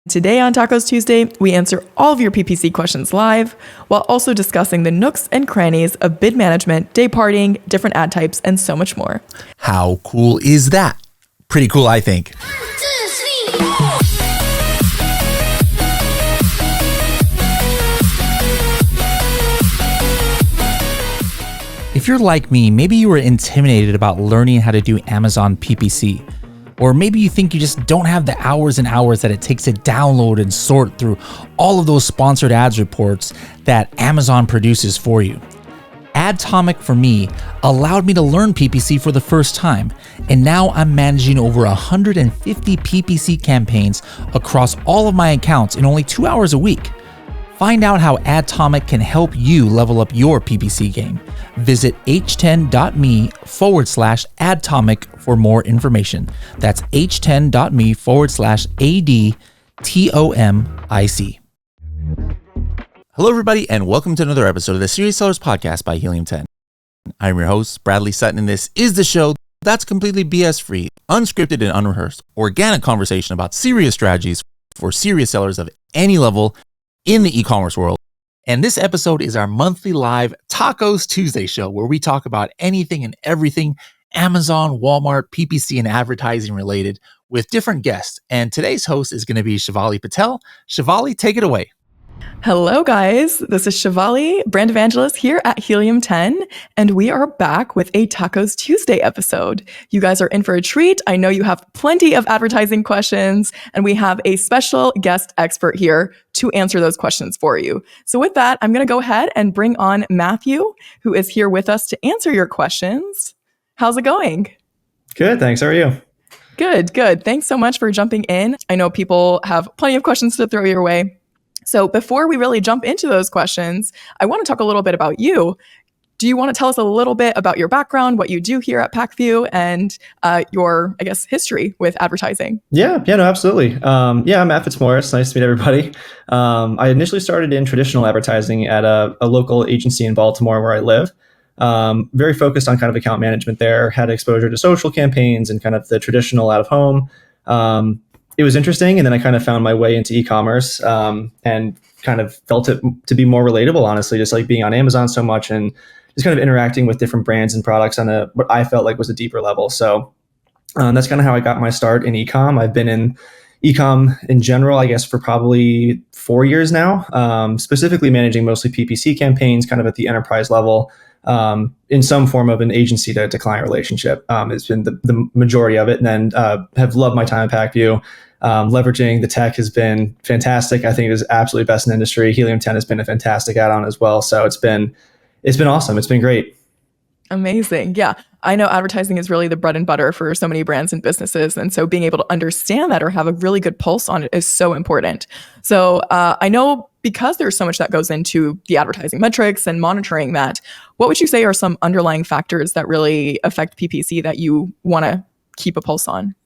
Today on Tacos Tuesday, we answer all of your PPC questions live, while also discussing the nooks and crannies of bid management, dayparting, different ad types, and so much more. How cool is that? Pretty cool, I think. If you're like me, maybe you were intimidated about learning how to do Amazon PPC. Or maybe you think you just don't have the hours and hours that it takes to download and sort through all of those sponsored ads reports that Amazon produces for you. Adtomic for me allowed me to learn PPC for the first time, and now I'm managing over 150 PPC campaigns across all of my accounts in only 2 hours a week. Find out how Adtomic can help you level up your PPC game. Visit h10.me/Adtomic for more information. That's h10.me/ADTOMIC. Hello, everybody, and welcome to another episode of the Serious Sellers Podcast by Helium 10. I'm your host, Bradley Sutton, and this is the show that's completely BS-free, unscripted, and unrehearsed, organic conversation about serious strategies for serious sellers of any level in the e-commerce world. And this episode is our monthly live Tacos Tuesday show, where we talk about anything and everything Amazon, Walmart, PPC, and advertising related with different guests. And today's host is going to be Shivali Patel. Shivali, take it away. Hello, guys. This is Shivali, brand evangelist here at Helium 10, and we are back with a Tacos Tuesday episode. You guys are in for a treat. I know you have plenty of advertising questions, and we have a special guest expert here to answer those questions for you. So with that, I'm going to go ahead and bring on Matthew, who is here with us to answer your questions. How's it going? Good, thanks. How are you? Good. Thanks so much for jumping in. I know people have plenty of questions to throw your way. So before we really jump into those questions, I want to talk a little bit about you. Do you want to tell us a little bit about your background, what you do here at PackView, and your, history with advertising? No, absolutely. I'm Matt Fitzmaurice. Nice to meet everybody. I initially started in traditional advertising at a local agency in Baltimore where I live. Very focused on kind of account management there, had exposure to social campaigns and kind of the traditional out of home. It was interesting. And then I kind of found my way into e-commerce and kind of felt it to be more relatable, honestly, just like being on Amazon so much and just kind of interacting with different brands and products on what I felt like was a deeper level. So that's kind of how I got my start in e-com. I've been in e-com in general, I guess, for probably 4 years now, specifically managing mostly PPC campaigns kind of at the enterprise level. In some form of an agency to client relationship. It's been the majority of it, and then have loved my time at PackView. Leveraging the tech has been fantastic. I think it is absolutely best in the industry. Helium 10 has been a fantastic add-on as well. So it's been awesome. It's been great. Amazing. Yeah. I know advertising is really the bread and butter for so many brands and businesses. And so being able to understand that or have a really good pulse on it is so important. So I know because there's so much that goes into the advertising metrics and monitoring that, what would you say are some underlying factors that really affect PPC that you want to keep a pulse on?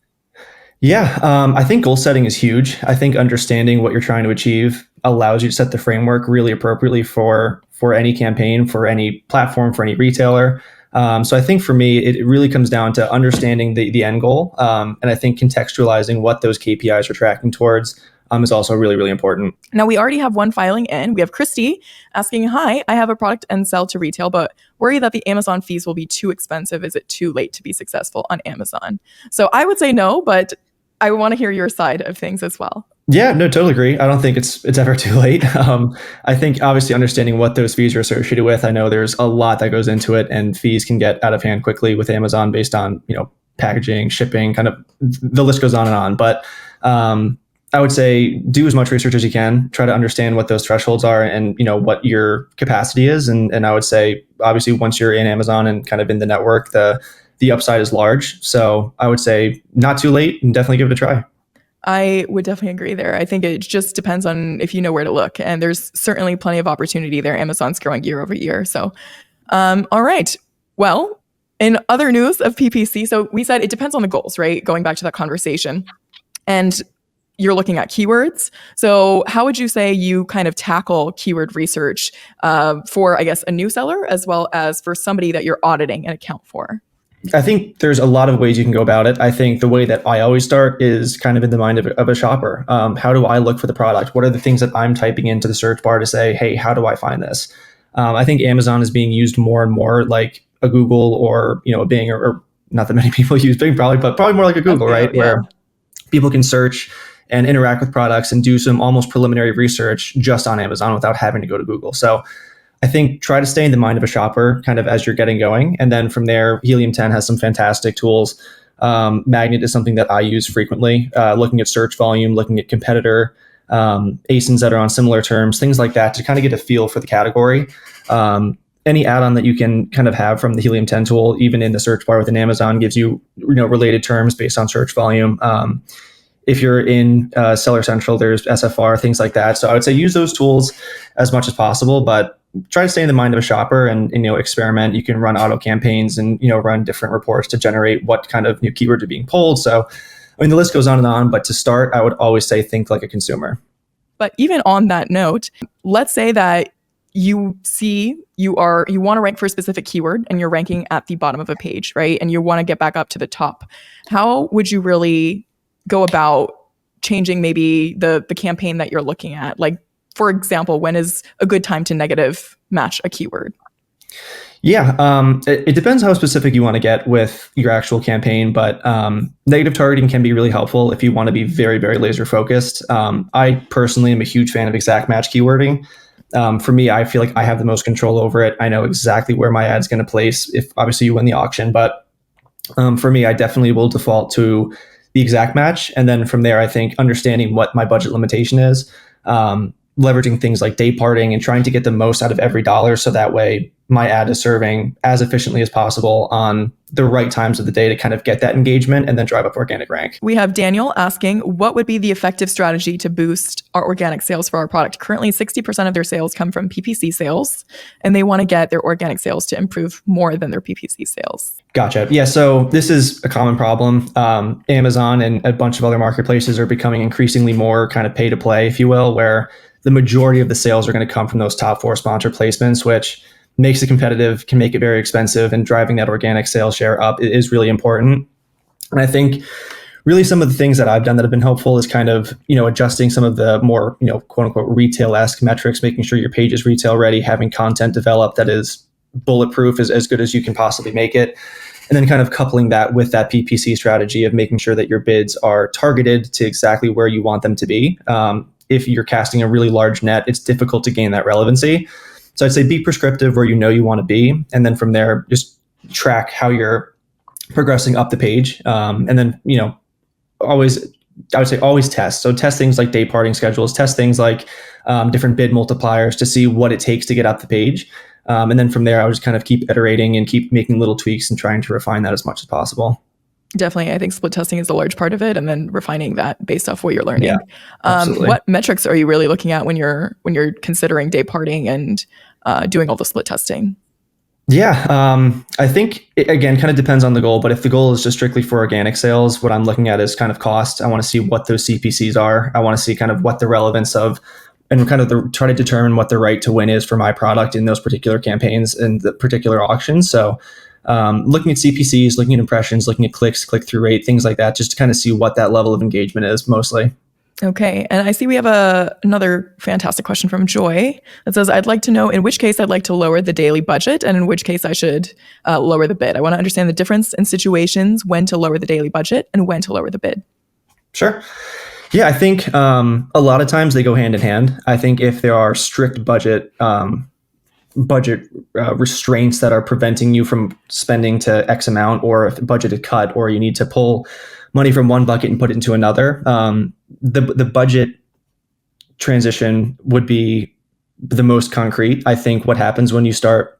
Yeah, I think goal setting is huge. I think understanding what you're trying to achieve allows you to set the framework really appropriately for any campaign, for any platform, for any retailer. So I think for me, it really comes down to understanding the end goal. And I think contextualizing what those KPIs are tracking towards is also really, really important. Now, we already have one filing in. We have Christy asking, hi, I have a product and sell to retail, but worry that the Amazon fees will be too expensive. Is it too late to be successful on Amazon? So I would say no, but I want to hear your side of things as well. Yeah, no, totally agree. I don't think it's ever too late. I think obviously understanding what those fees are associated with. I know there's a lot that goes into it, and fees can get out of hand quickly with Amazon based on packaging, shipping, kind of the list goes on and on. But I would say do as much research as you can. Try to understand what those thresholds are and what your capacity is. And I would say obviously once you're in Amazon and kind of in the network, the upside is large. So I would say not too late and definitely give it a try. I would definitely agree there. I think it just depends on if you know where to look. And there's certainly plenty of opportunity there. Amazon's growing year over year. So, all right. Well, in other news of PPC, so we said it depends on the goals, right? Going back to that conversation. And you're looking at keywords. So how would you say you kind of tackle keyword research for, I guess, a new seller as well as for somebody that you're auditing an account for? I think there's a lot of ways you can go about it. I think the way that I always start is kind of in the mind of a shopper. How do I look for the product? What are the things that I'm typing into the search bar to say, hey, how do I find this? I think Amazon is being used more and more like a Google or, a Bing, or not that many people use Bing probably, but probably more like a Google, right? Yeah. Where people can search and interact with products and do some almost preliminary research just on Amazon without having to go to Google. So I think try to stay in the mind of a shopper kind of as you're getting going. And then from there, Helium 10 has some fantastic tools. Magnet is something that I use frequently, looking at search volume, looking at competitor ASINs that are on similar terms, things like that to kind of get a feel for the category. Any add-on that you can kind of have from the Helium 10 tool, even in the search bar within Amazon, gives you, related terms based on search volume. If you're in Seller Central, there's SFR, things like that. So I would say use those tools as much as possible, but try to stay in the mind of a shopper and experiment. You can run auto campaigns and run different reports to generate what kind of new keywords are being pulled. So the list goes on and on, but to start, I would always say think like a consumer. But even on that note, let's say that you want to rank for a specific keyword and you're ranking at the bottom of a page, right? And you want to get back up to the top. How would you really go about changing maybe the campaign that you're looking at? Like, for example, when is a good time to negative match a keyword? Yeah, it depends how specific you want to get with your actual campaign, but negative targeting can be really helpful if you want to be very, very laser focused. I personally am a huge fan of exact match keywording. For me, I feel like I have the most control over it. I know exactly where my ad's going to place if obviously you win the auction, but for me, I definitely will default to the exact match. And then from there, I think understanding what my budget limitation is, leveraging things like Dayparting and trying to get the most out of every dollar. So that way my ad is serving as efficiently as possible on the right times of the day to kind of get that engagement and then drive up organic rank. We have Daniel asking, what would be the effective strategy to boost our organic sales for our product? Currently, 60% of their sales come from PPC sales, and they want to get their organic sales to improve more than their PPC sales. Gotcha. Yeah, so this is a common problem. Amazon and a bunch of other marketplaces are becoming increasingly more kind of pay to play, if you will, where the majority of the sales are going to come from those top 4 sponsor placements, which makes it competitive, can make it very expensive, and driving that organic sales share up is really important. And I think really some of the things that I've done that have been helpful is kind of, adjusting some of the more, quote unquote, retail-esque metrics, making sure your page is retail ready, having content developed that is bulletproof, as good as you can possibly make it. And then kind of coupling that with that PPC strategy of making sure that your bids are targeted to exactly where you want them to be. If you're casting a really large net, it's difficult to gain that relevancy. So I'd say be prescriptive where you want to be. And then from there, just track how you're progressing up the page. And then, I would say always test. So test things like Dayparting schedules, test things like different bid multipliers to see what it takes to get up the page. And then from there, I would just kind of keep iterating and keep making little tweaks and trying to refine that as much as possible. Definitely. I think split testing is a large part of it, and then refining that based off what you're learning. Yeah, absolutely. What metrics are you really looking at when you're considering Dayparting and doing all the split testing? Yeah, I think it, again, kind of depends on the goal, but if the goal is just strictly for organic sales, what I'm looking at is kind of cost. I want to see what those CPCs are. I want to see kind of what the relevance of, and kind of try to determine what the right to win is for my product in those particular campaigns and the particular auctions. So looking at CPCs, looking at impressions, looking at clicks, click-through rate, things like that, just to kind of see what that level of engagement is mostly. Okay. And I see we have another fantastic question from Joy that says, I'd like to know in which case I'd like to lower the daily budget and in which case I should lower the bid. I want to understand the difference in situations when to lower the daily budget and when to lower the bid. Sure. Yeah, I think a lot of times they go hand in hand. I think if there are strict budget restraints that are preventing you from spending to X amount, or if the budget is cut, or you need to pull money from one bucket and put it into another, the budget transition would be the most concrete. I think what happens when you start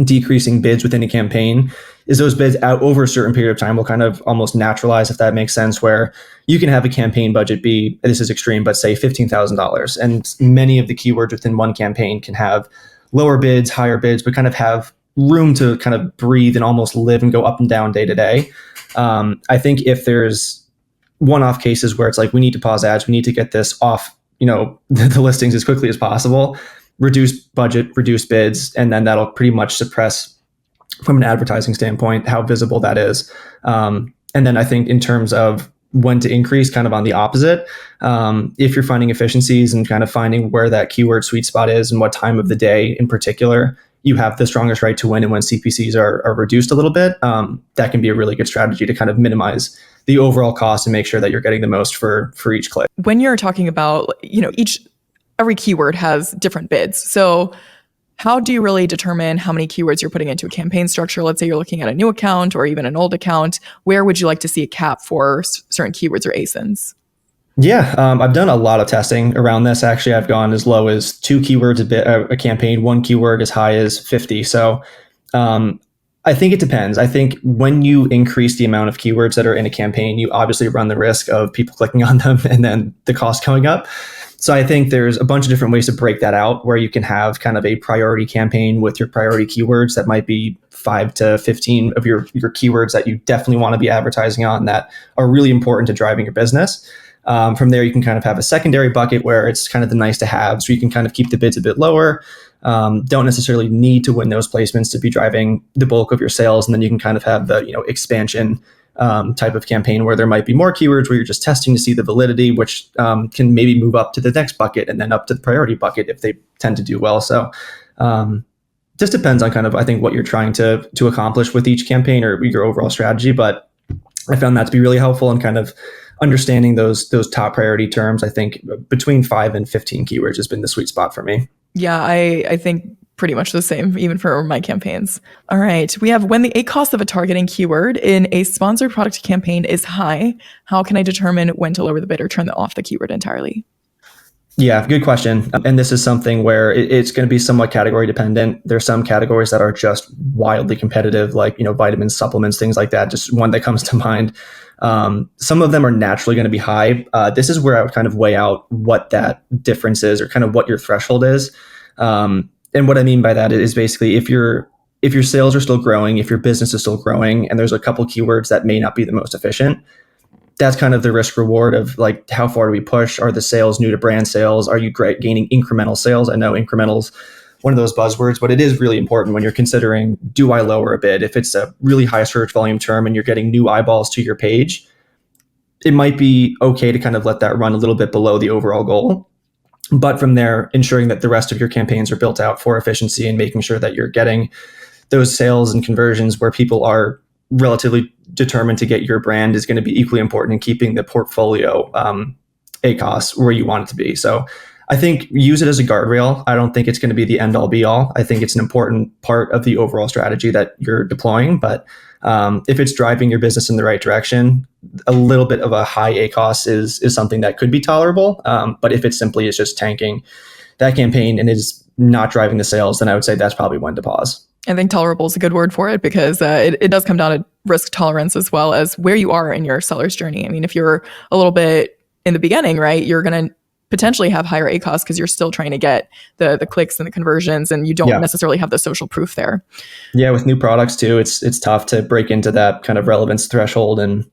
decreasing bids within a campaign is those bids out over a certain period of time will kind of almost naturalize, if that makes sense, where you can have a campaign budget be, this is extreme, but say $15,000. And many of the keywords within one campaign can have lower bids, higher bids, but kind of have room to kind of breathe and almost live and go up and down day to day. I think if there's one-off cases where it's like, we need to pause ads, we need to get this off, the listings as quickly as possible, reduce budget, reduce bids, and then that'll pretty much suppress from an advertising standpoint, how visible that is. And then I think in terms of when to increase, kind of on the opposite, if you're finding efficiencies and kind of finding where that keyword sweet spot is and what time of the day in particular you have the strongest right to win, and when CPCs are reduced a little bit, that can be a really good strategy to kind of minimize the overall cost and make sure that you're getting the most for each click. When you're talking about, every keyword has different bids. So how do you really determine how many keywords you're putting into a campaign structure? Let's say you're looking at a new account or even an old account. Where would you like to see a cap for certain keywords or ASINs? Yeah, I've done a lot of testing around this. Actually, I've gone as low as 2 keywords a campaign, 1 keyword as high as 50. So I think it depends. I think when you increase the amount of keywords that are in a campaign, you obviously run the risk of people clicking on them and then the cost going up. So I think there's a bunch of different ways to break that out, where you can have kind of a priority campaign with your priority keywords that might be 5 to 15 of your keywords that you definitely want to be advertising on that are really important to driving your business. From there, you can kind of have a secondary bucket where it's kind of the nice to have, so you can kind of keep the bids a bit lower. Don't necessarily need to win those placements to be driving the bulk of your sales. And then you can kind of have the expansion type of campaign where there might be more keywords where you're just testing to see the validity, which can maybe move up to the next bucket and then up to the priority bucket if they tend to do well. So just depends on kind of, I think, what you're trying to accomplish with each campaign or your overall strategy. But I found that to be really helpful in kind of understanding those top priority terms. I think between 5 and 15 keywords has been the sweet spot for me. Yeah, I think pretty much the same, even for my campaigns. All right. We have when the ACoS of a targeting keyword in a sponsored product campaign is high, how can I determine when to lower the bid or turn off the keyword entirely? Yeah, good question. And this is something where it's going to be somewhat category dependent. There's some categories that are just wildly competitive, like, vitamins, supplements, things like that. Just one that comes to mind. Some of them are naturally going to be high. This is where I would kind of weigh out what that difference is, or kind of what your threshold is. And what I mean by that is basically if your sales are still growing, if your business is still growing, and there's a couple keywords that may not be the most efficient, that's kind of the risk reward of like, how far do we push? Are the sales new to brand sales? Are you gaining incremental sales? I know incremental's one of those buzzwords, but it is really important when you're considering, do I lower a bid? If it's a really high search volume term and you're getting new eyeballs to your page, it might be okay to kind of let that run a little bit below the overall goal. But from there, ensuring that the rest of your campaigns are built out for efficiency and making sure that you're getting those sales and conversions where people are relatively determined to get your brand is going to be equally important in keeping the portfolio ACoS where you want it to be. So I think use it as a guardrail. I don't think it's going to be the end all be all. I think it's an important part of the overall strategy that you're deploying. But if it's driving your business in the right direction, a little bit of a high ACoS is something that could be tolerable. But if it simply is just tanking that campaign and is not driving the sales, then I would say that's probably when to pause. I think tolerable is a good word for it, because it does come down to risk tolerance as well as where you are in your seller's journey. I mean, if you're a little bit in the beginning, right, you're going to potentially have higher ACoS because you're still trying to get the clicks and the conversions, and you don't necessarily have the social proof there. Yeah, with new products too, it's tough to break into that kind of relevance threshold and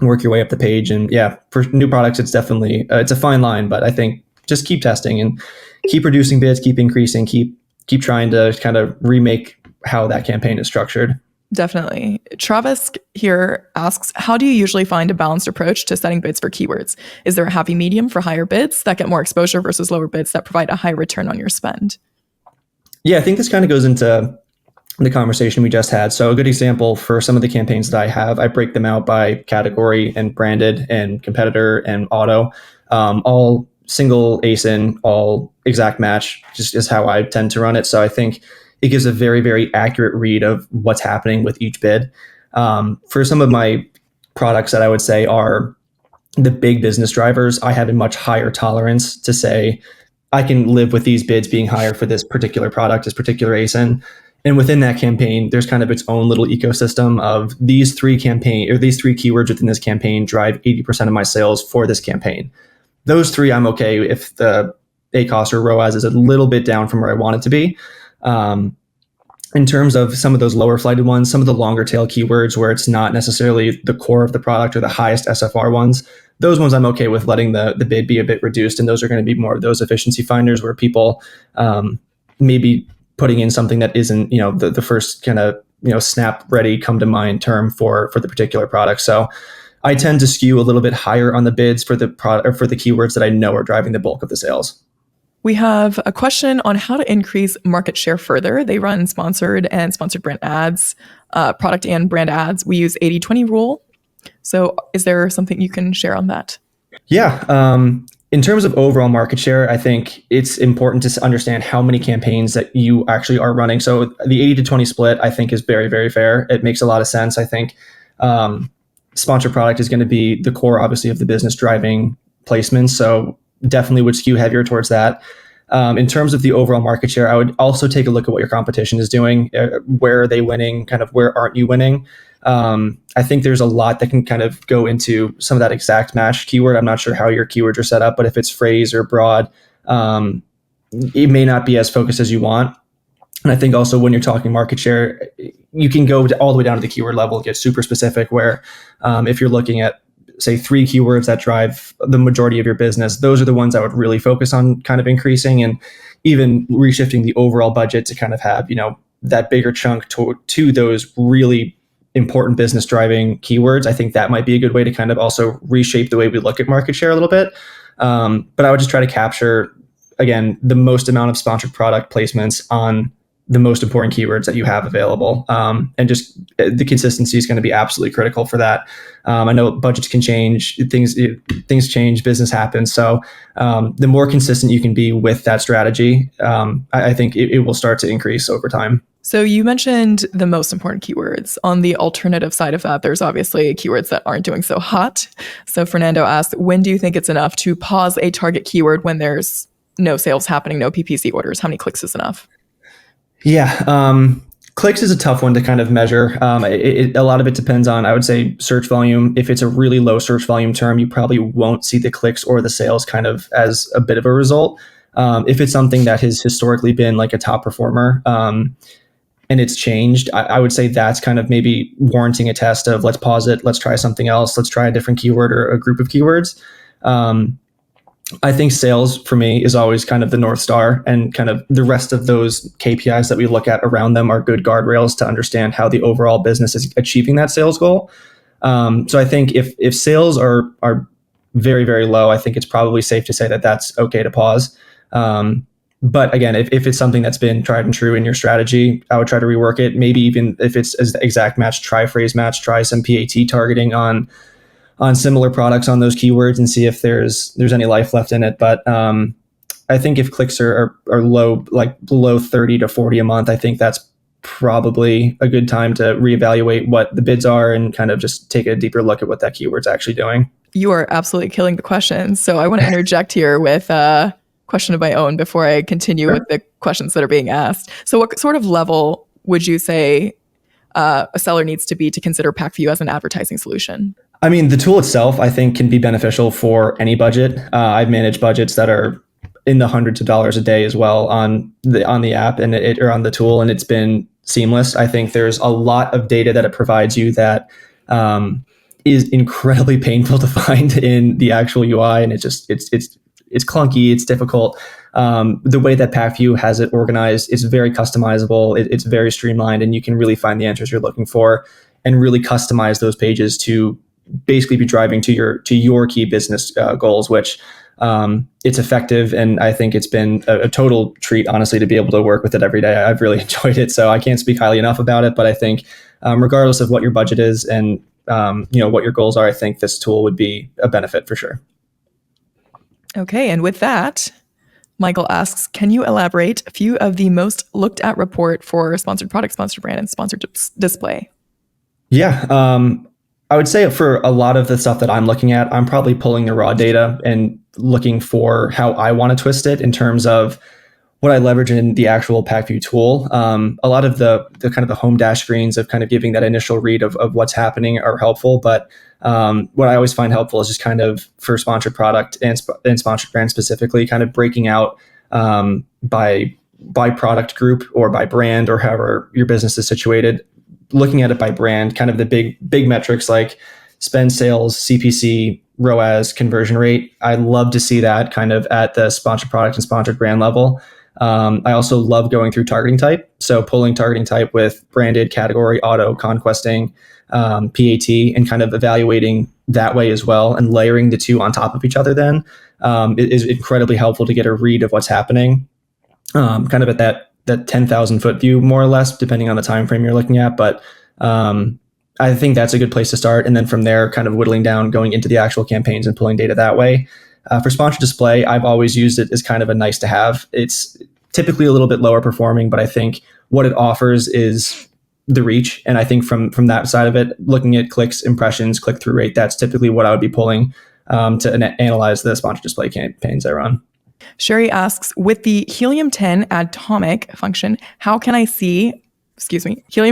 work your way up the page. And yeah, for new products, it's definitely it's a fine line, but I think just keep testing and keep reducing bids, keep increasing, keep trying to kind of remake how that campaign is structured. Definitely. Travis here asks, how do you usually find a balanced approach to setting bids for keywords? Is there a happy medium for higher bids that get more exposure versus lower bids that provide a high return on your spend? Yeah, I think this kind of goes into the conversation we just had. So a good example for some of the campaigns that I have, I break them out by category and branded and competitor and auto, all single ASIN, all exact match, just is how I tend to run it. So I think it gives a very, very accurate read of what's happening with each bid. For some of my products that I would say are the big business drivers, I have a much higher tolerance to say, I can live with these bids being higher for this particular product, this particular ASIN. And within that campaign, there's kind of its own little ecosystem of these three keywords within this campaign drive 80% of my sales for this campaign. Those three, I'm okay if the ACoS or ROAS is a little bit down from where I want it to be. In terms of some of those lower flighted ones, some of the longer tail keywords where it's not necessarily the core of the product or the highest SFR ones, those ones I'm okay with letting the bid be a bit reduced. And those are going to be more of those efficiency finders where people maybe putting in something that isn't, the first kind of snap ready, come to mind term for the particular product. So I tend to skew a little bit higher on the bids for the product or for the keywords that I know are driving the bulk of the sales. We have a question on how to increase market share further. They run sponsored and sponsored brand ads, product and brand ads. We use 80-20 rule. So is there something you can share on that? Yeah. In terms of overall market share, I think it's important to understand how many campaigns that you actually are running. So the 80-20 split, I think, is very, very fair. It makes a lot of sense. I think sponsored product is going to be the core, obviously, of the business driving placements. So definitely would skew heavier towards that. In terms of the overall market share, I would also take a look at what your competition is doing. Where are they winning? Kind of where aren't you winning? I think there's a lot that can kind of go into some of that exact match keyword. I'm not sure how your keywords are set up, but if it's phrase or broad, it may not be as focused as you want. And I think also when you're talking market share, you can go all the way down to the keyword level and get super specific where if you're looking at, say, 3 keywords that drive the majority of your business, those are the ones I would really focus on kind of increasing and even reshifting the overall budget to kind of have, that bigger chunk to those really important business driving keywords. I think that might be a good way to kind of also reshape the way we look at market share a little bit. But I would just try to capture, again, the most amount of sponsored product placements on the most important keywords that you have available. And just the consistency is going to be absolutely critical for that. I know budgets can change, things change, business happens. So the more consistent you can be with that strategy, I think it will start to increase over time. So you mentioned the most important keywords. On the alternative side of that, there's obviously keywords that aren't doing so hot. So Fernando asked, when do you think it's enough to pause a target keyword when there's no sales happening, no PPC orders? How many clicks is enough? Yeah. Clicks is a tough one to kind of measure. A lot of it depends on, I would say, search volume. If it's a really low search volume term, you probably won't see the clicks or the sales kind of as a bit of a result. If it's something that has historically been like a top performer, and it's changed, I would say that's kind of maybe warranting a test of let's pause it, let's try something else, let's try a different keyword or a group of keywords. I think sales for me is always kind of the North Star, and kind of the rest of those KPIs that we look at around them are good guardrails to understand how the overall business is achieving that sales goal. So I think if sales are very, very low, I think it's probably safe to say that that's okay to pause. But again, if it's something that's been tried and true in your strategy, I would try to rework it. Maybe even if it's an exact match, try phrase match, try some PAT targeting on similar products on those keywords and see if there's any life left in it. But I think if clicks are low, like below 30 to 40 a month, I think that's probably a good time to reevaluate what the bids are and kind of just take a deeper look at what that keyword's actually doing. You are absolutely killing the questions. So I want to interject here with a question of my own before I continue with the questions that are being asked. So what sort of level would you say a seller needs to be to consider PackView as an advertising solution? I mean, the tool itself, I think, can be beneficial for any budget. I've managed budgets that are in the hundreds of dollars a day as well on the app and or on the tool, and it's been seamless. I think there's a lot of data that it provides you that is incredibly painful to find in the actual UI, and it's clunky, it's difficult. The way that PackView has it organized is very customizable. It's very streamlined, and you can really find the answers you're looking for and really customize those pages to basically be driving to your key business goals, which it's effective. And I think it's been a total treat, honestly, to be able to work with it every day. I've really enjoyed it. So I can't speak highly enough about it, but I think regardless of what your budget is and what your goals are, I think this tool would be a benefit for sure. Okay. And with that, Michael asks, can you elaborate a few of the most looked at report for sponsored product, sponsored brand, and sponsored display? Yeah. I would say for a lot of the stuff that I'm looking at, I'm probably pulling the raw data and looking for how I want to twist it in terms of what I leverage in the actual PackView tool. A lot of the kind of the home dash screens of kind of giving that initial read of what's happening are helpful. But what I always find helpful is just kind of for sponsored product and sponsored brand specifically, kind of breaking out by product group or by brand or however your business is situated, looking at it by brand, kind of the big metrics like spend, sales, CPC, ROAS, conversion rate. I love to see that kind of at the sponsored product and sponsored brand level. I also love going through targeting type. So pulling targeting type with branded, category, auto, conquesting, PAT, and kind of evaluating that way as well, and layering the two on top of each other then is incredibly helpful to get a read of what's happening, kind of at that 10,000 foot view, more or less, depending on the time frame you're looking at. But I think that's a good place to start. And then from there, kind of whittling down, going into the actual campaigns and pulling data that way. For sponsored display, I've always used it as kind of a nice to have. It's typically a little bit lower performing, but I think what it offers is the reach. And I think from that side of it, looking at clicks, impressions, click-through rate, that's typically what I would be pulling to analyze the sponsored display campaigns I run. Sherry asks, with the Helium 10 atomic function, Helium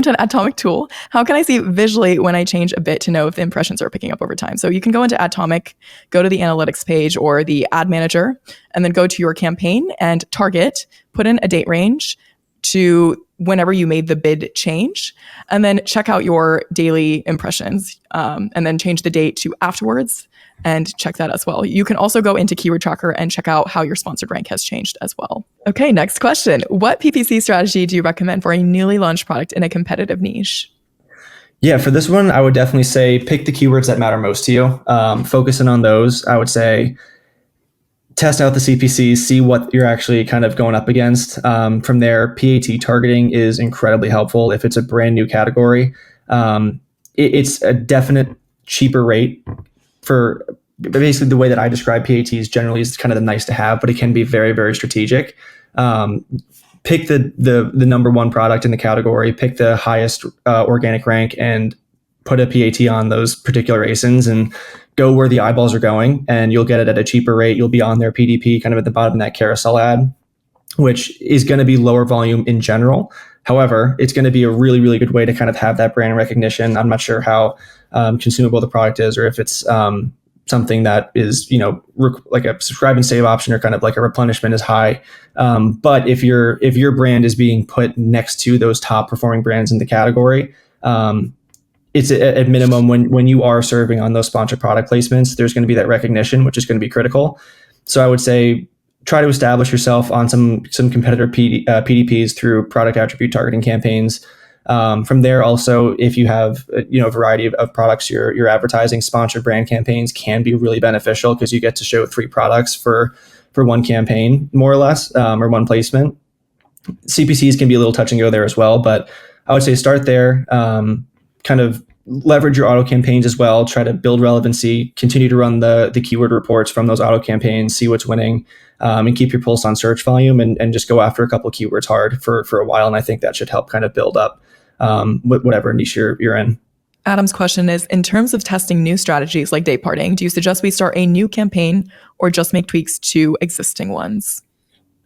10 atomic tool, how can I see visually when I change a bit to know if the impressions are picking up over time? So you can go into atomic, go to the analytics page or the ad manager, and then go to your campaign and target, put in a date range to whenever you made the bid change, and then check out your daily impressions, and then change the date to afterwards and check that as well. You can also go into Keyword Tracker and check out how your sponsored rank has changed as well. Okay, next question. What PPC strategy do you recommend for a newly launched product in a competitive niche? Yeah, for this one, I would definitely say pick the keywords that matter most to you. Focusing on those, I would say test out the CPCs, see what you're actually kind of going up against. From there, PAT targeting is incredibly helpful if it's a brand new category. It's a definite cheaper rate for basically the way that I describe PATs generally is kind of the nice to have, but it can be very, very strategic. Pick the number one product in the category, pick the highest organic rank, and put a PAT on those particular ASINs and go where the eyeballs are going, and you'll get it at a cheaper rate. You'll be on their PDP kind of at the bottom of that carousel ad, which is going to be lower volume in general. However, it's going to be a really, really good way to kind of have that brand recognition. I'm not sure how consumable the product is, or if it's something that is, like a subscribe and save option or kind of like a replenishment is high. But if your brand is being put next to those top performing brands in the category, it's at minimum when you are serving on those sponsored product placements, there's going to be that recognition, which is going to be critical. So I would say try to establish yourself on some competitor PDPs through product attribute targeting campaigns. From there, also, if you have a variety of products you're advertising, sponsored brand campaigns can be really beneficial because you get to show 3 products for one campaign, more or less, or one placement. CPCs can be a little touch and go there as well, but I would say start there. Kind of leverage your auto campaigns as well. Try to build relevancy. Continue to run the keyword reports from those auto campaigns. See what's winning, and keep your pulse on search volume, and just go after a couple keywords hard for a while. And I think that should help kind of build up whatever niche you're in. Adam's question is, in terms of testing new strategies like dayparting, do you suggest we start a new campaign or just make tweaks to existing ones?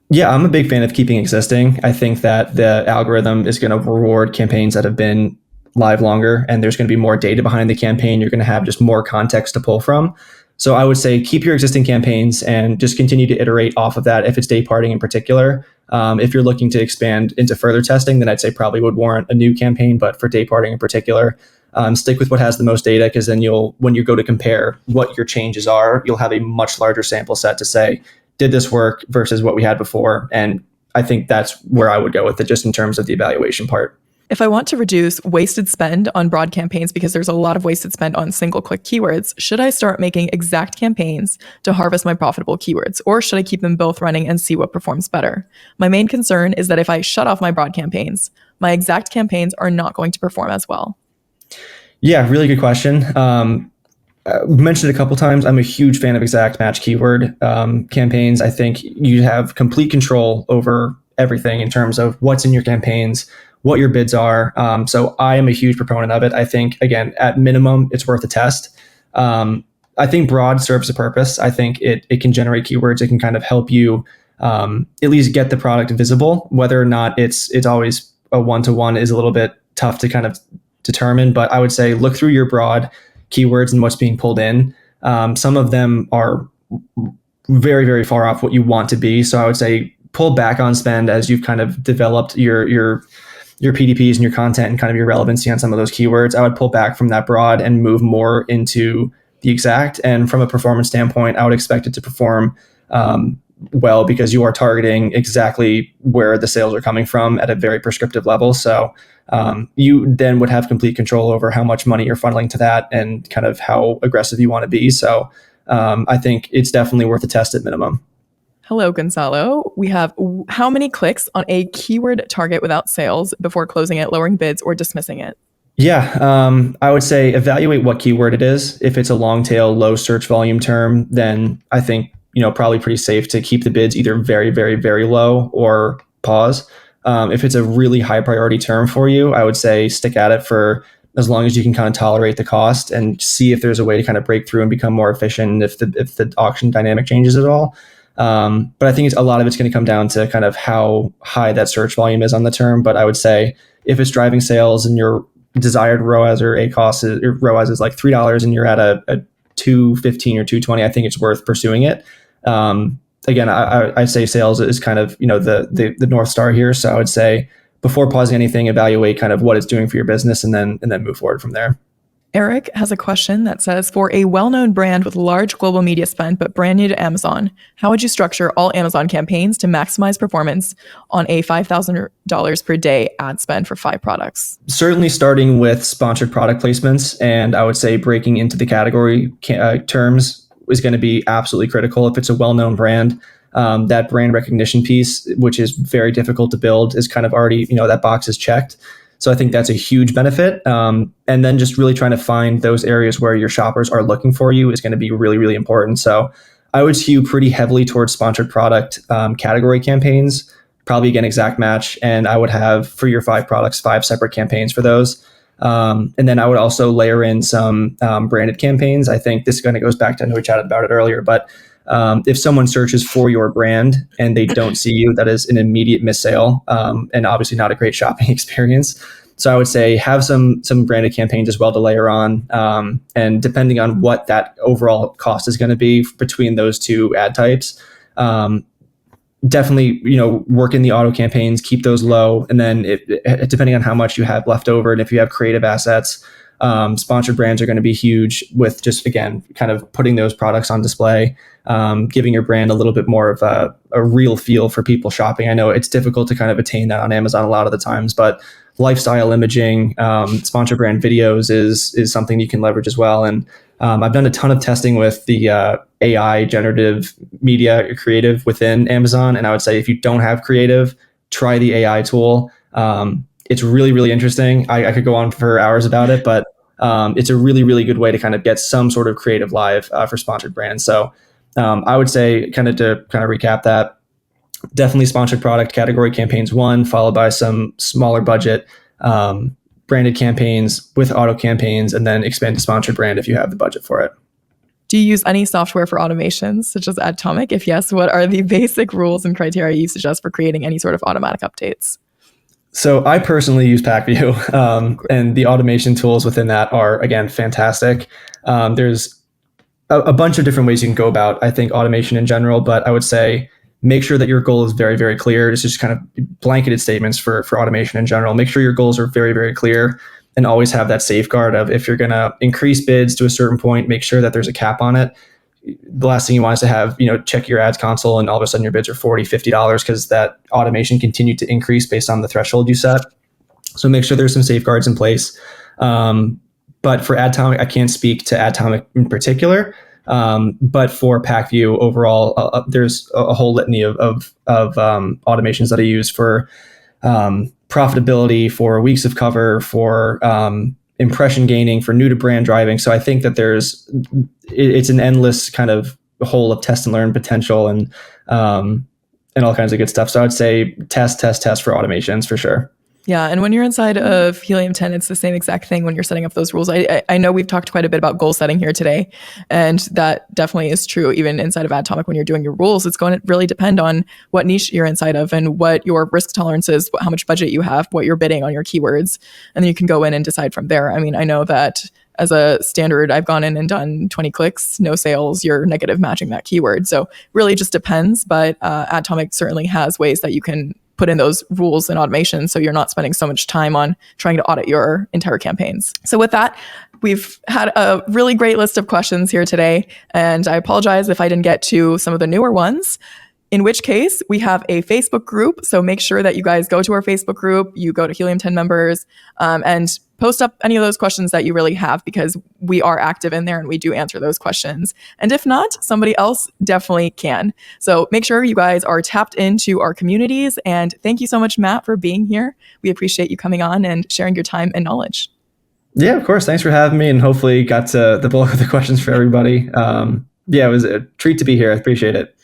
Yeah, I'm a big fan of keeping existing. I think that the algorithm is going to reward campaigns that have been live longer, and there's going to be more data behind the campaign. You're going to have just more context to pull from. So I would say keep your existing campaigns and just continue to iterate off of that if it's dayparting in particular. If you're looking to expand into further testing, then I'd say probably would warrant a new campaign. But for dayparting in particular, stick with what has the most data, because then when you go to compare what your changes are, you'll have a much larger sample set to say, did this work versus what we had before? And I think that's where I would go with it, just in terms of the evaluation part. If I want to reduce wasted spend on broad campaigns, because there's a lot of wasted spend on single click keywords, should I start making exact campaigns to harvest my profitable keywords? Or should I keep them both running and see what performs better? My main concern is that if I shut off my broad campaigns, my exact campaigns are not going to perform as well. Yeah, really good question. Mentioned it a couple times. I'm a huge fan of exact match keyword campaigns. I think you have complete control over everything in terms of what's in your campaigns, what your bids are. So I am a huge proponent of it. I think, again, at minimum, it's worth a test. I think broad serves a purpose. I think it can generate keywords. It can kind of help you at least get the product visible. Whether or not it's always a one-to-one is a little bit tough to kind of determine. But I would say look through your broad keywords and what's being pulled in. Some of them are very, very far off what you want to be. So I would say pull back on spend as you've kind of developed your PDPs and your content and kind of your relevancy on some of those keywords. I would pull back from that broad and move more into the exact. And from a performance standpoint, I would expect it to perform well because you are targeting exactly where the sales are coming from at a very prescriptive level. So you then would have complete control over how much money you're funneling to that and kind of how aggressive you want to be. So I think it's definitely worth a test at minimum. Hello, Gonzalo. We have how many clicks on a keyword target without sales before closing it, lowering bids, or dismissing it? Yeah, I would say evaluate what keyword it is. If it's a long tail, low search volume term, then I think, probably pretty safe to keep the bids either very, very, very low or pause. If it's a really high priority term for you, I would say stick at it for as long as you can kind of tolerate the cost and see if there's a way to kind of break through and become more efficient if the auction dynamic changes at all. But I think a lot of it's going to come down to kind of how high that search volume is on the term. But I would say if it's driving sales and your desired ROAS or ACOS ROAS is like $3 and you're at a 215 or 220, I think it's worth pursuing it. Again, I say sales is kind of the North Star here. So I would say before pausing anything, evaluate kind of what it's doing for your business and then move forward from there. Eric has a question that says, for a well-known brand with large global media spend but brand new to Amazon, how would you structure all Amazon campaigns to maximize performance on a $5,000 per day ad spend for 5 products? Certainly starting with sponsored product placements, and I would say breaking into the category terms is going to be absolutely critical. If it's a well-known brand, that brand recognition piece, which is very difficult to build, is kind of already, that box is checked. So I think that's a huge benefit. And then just really trying to find those areas where your shoppers are looking for you is going to be really, really important. So I would skew pretty heavily towards sponsored product category campaigns, probably again, exact match. And I would have for your 5 products, 5 separate campaigns for those. And then I would also layer in some branded campaigns. I think this kind of goes back to, I know we chatted about it earlier, but if someone searches for your brand and they don't see you, that is an immediate miss sale, and obviously not a great shopping experience. So I would say have some branded campaigns as well to layer on. And depending on what that overall cost is going to be between those 2 ad types, definitely, work in the auto campaigns, keep those low. And then depending on how much you have left over and if you have creative assets, sponsored brands are going to be huge with just, again, kind of putting those products on display, giving your brand a little bit more of a real feel for people shopping. I know it's difficult to kind of attain that on Amazon a lot of the times, but lifestyle imaging, sponsored brand videos is something you can leverage as well. And I've done a ton of testing with the AI generative media creative within Amazon. And I would say if you don't have creative, try the AI tool. It's really, really interesting. I could go on for hours about it, but it's a really, really good way to kind of get some sort of creative live for sponsored brands. So I would say to recap that, definitely sponsored product category campaigns 1, followed by some smaller budget branded campaigns with auto campaigns, and then expand to sponsored brand if you have the budget for it. Do you use any software for automations, such as Atomic? If yes, what are the basic rules and criteria you suggest for creating any sort of automatic updates? So I personally use PackView, and the automation tools within that are, again, fantastic. There's a bunch of different ways you can go about, I think, automation in general, but I would say make sure that your goal is very, very clear. It's just kind of blanketed statements for automation in general. Make sure your goals are very, very clear, and always have that safeguard of if you're going to increase bids to a certain point, make sure that there's a cap on it. The last thing you want is to have, check your ads console and all of a sudden your bids are $40, $50 because that automation continued to increase based on the threshold you set. So make sure there's some safeguards in place. But for Atomic, I can't speak to Atomic in particular. But for PackView overall, there's a whole litany of automations that I use for profitability, for weeks of cover, for impression gaining, for new to brand driving. So I think that it's an endless kind of hole of test and learn potential and all kinds of good stuff. So I would say test for automations for sure. Yeah. And when you're inside of Helium 10, it's the same exact thing when you're setting up those rules. I know we've talked quite a bit about goal setting here today, and that definitely is true. Even inside of Atomic, when you're doing your rules, it's going to really depend on what niche you're inside of and what your risk tolerance is, how much budget you have, what you're bidding on your keywords. And then you can go in and decide from there. I mean, I know that as a standard, I've gone in and done 20 clicks, no sales, you're negative matching that keyword. So really just depends. But Atomic certainly has ways that you can put in those rules and automation so you're not spending so much time on trying to audit your entire campaigns. So with that, we've had a really great list of questions here today, and I apologize if I didn't get to some of the newer ones. in which case we have a Facebook group. So make sure that you guys go to our Facebook group, you go to Helium 10 members, and post up any of those questions that you really have, because we are active in there and we do answer those questions. And if not, somebody else definitely can. So make sure you guys are tapped into our communities. And thank you so much, Matt, for being here. We appreciate you coming on and sharing your time and knowledge. Yeah, of course. Thanks for having me, and hopefully got to the bulk of the questions for everybody. Yeah, it was a treat to be here. I appreciate it.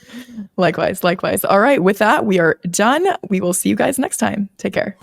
Likewise. All right. With that, we are done. We will see you guys next time. Take care.